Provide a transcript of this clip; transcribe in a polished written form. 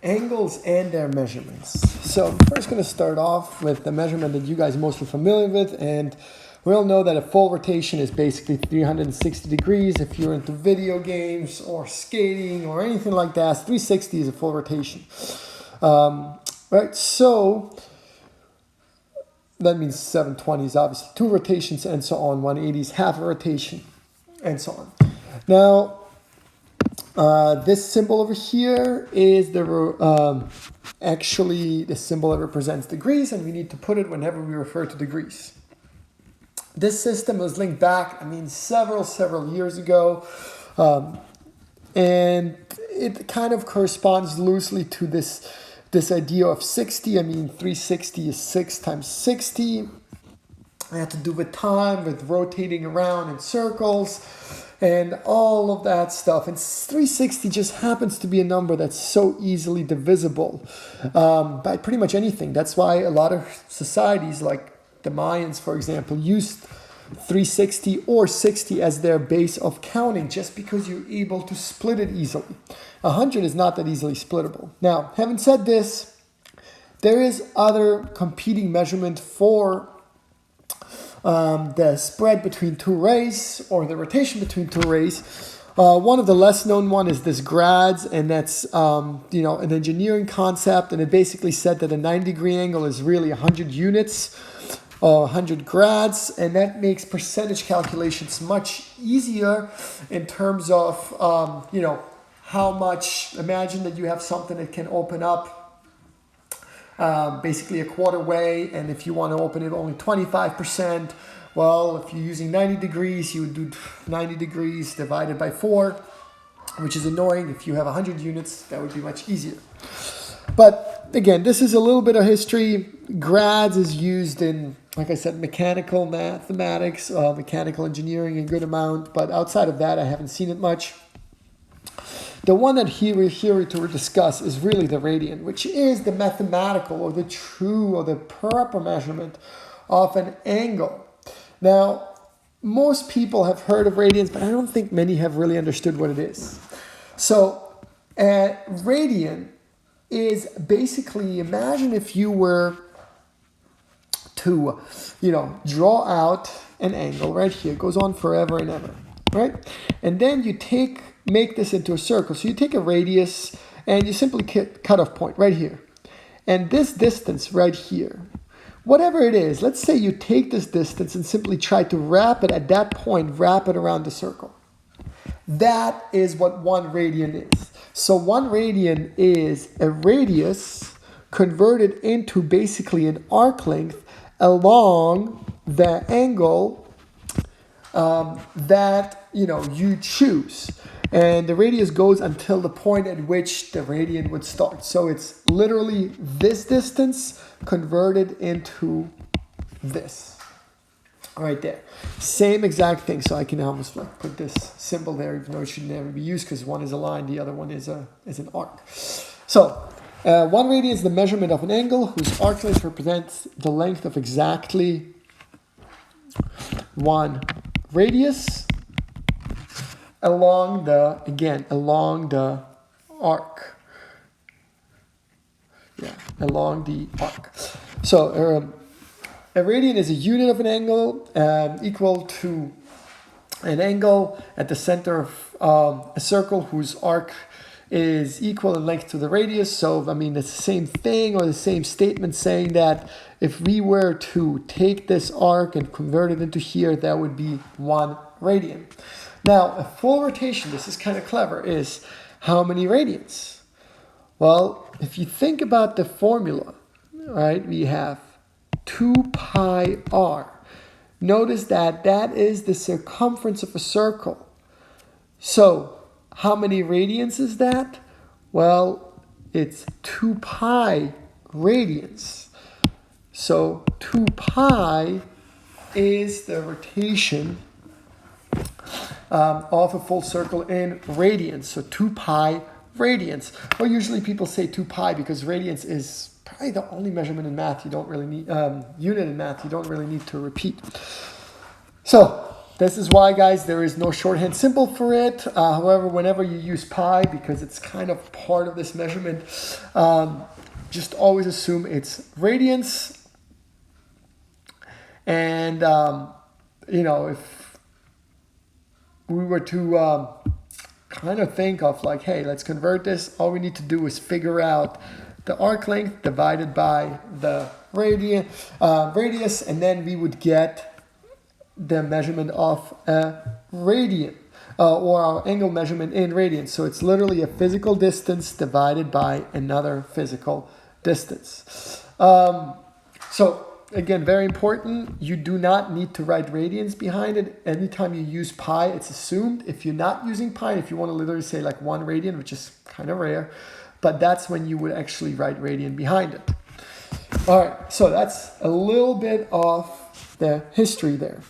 Angles and their measurements. So I'm first going to start off with the measurement that you guys are mostly familiar with, and we all know that a full rotation is basically 360 degrees. If you're into video games or skating or anything like that, 360 is a full rotation. Right, so that means 720 is obviously 2 rotations and so on, 180 is half a rotation and so on. Now, this symbol over here is actually the symbol that represents degrees, and we need to put it whenever we refer to degrees. This system was linked back, several years ago, and it kind of corresponds loosely to this idea of 60. 360 is 6 times 60. It had to do with time, with rotating around in circles, and all of that stuff. And 360 just happens to be a number that's so easily divisible by pretty much anything. That's why a lot of societies, like the Mayans, for example, used 360 or 60 as their base of counting, just because you're able to split it easily. 100 is not that easily splittable. Now, having said this, there is other competing measurement for the spread between two rays, or the rotation between two rays. One of the less known one is this grads, and that's an engineering concept, and it basically said that a 90-degree angle is really 100 units, 100 grads, and that makes percentage calculations much easier in terms of how much. Imagine that you have something that can open up basically a quarter way, and if you want to open it only 25%, well, if you're using 90 degrees, you would do 90 degrees divided by 4, which is annoying. If you have 100 units, that would be much easier. But again, this is a little bit of history. Grads is used in, like I said, mechanical mathematics, mechanical engineering in good amount, but outside of that, I haven't seen it much. The one that we're here to discuss is really the radian, which is the mathematical or the true or the proper measurement of an angle. Now, most people have heard of radians, but I don't think many have really understood what it is. So, a radian is basically, imagine if you were to, draw out an angle right here. It goes on forever and ever, right? And then you make this into a circle. So you take a radius and you simply cut off point right here. And this distance right here, whatever it is, let's say you take this distance and simply try to wrap it at that point, wrap it around the circle. That is what 1 radian is. So 1 radian is a radius converted into basically an arc length along the angle that you choose. And the radius goes until the point at which the radian would start. So it's literally this distance converted into this. Right there. Same exact thing. So I can almost put this symbol there, even though it should never be used because one is a line, the other one is an arc. So 1 radian is the measurement of an angle whose arc length represents the length of exactly 1 radius along the arc. Yeah, along the arc. So a radian is a unit of an angle equal to an angle at the center of a circle whose arc is equal in length to the radius. So, it's the same thing, or the same statement saying that if we were to take this arc and convert it into here, that would be 1 radian. Now, a full rotation, this is kind of clever, is how many radians? Well, if you think about the formula, right, we have 2 pi r. Notice that is the circumference of a circle. So, how many radians is that? Well, it's 2 pi radians. So, 2 pi is the rotation of a full circle in radians. So 2 pi radians. Or usually people say 2 pi because radians is probably the only measurement in math you don't really need, unit in math you don't really need to repeat. So this is why, guys, there is no shorthand symbol for it. However, whenever you use pi, because it's kind of part of this measurement, just always assume it's radians. And, you know, if we were to kind of think of like, hey, let's convert this, all we need to do is figure out the arc length divided by the radius, and then we would get the measurement of a radian, or our angle measurement in radians. So it's literally a physical distance divided by another physical distance. So again, very important, you do not need to write radians behind it. Anytime you use pi, it's assumed. If you're not using pi, if you want to literally say like 1 radian, which is kind of rare, but that's when you would actually write radian behind it. All right, so that's a little bit of the history there.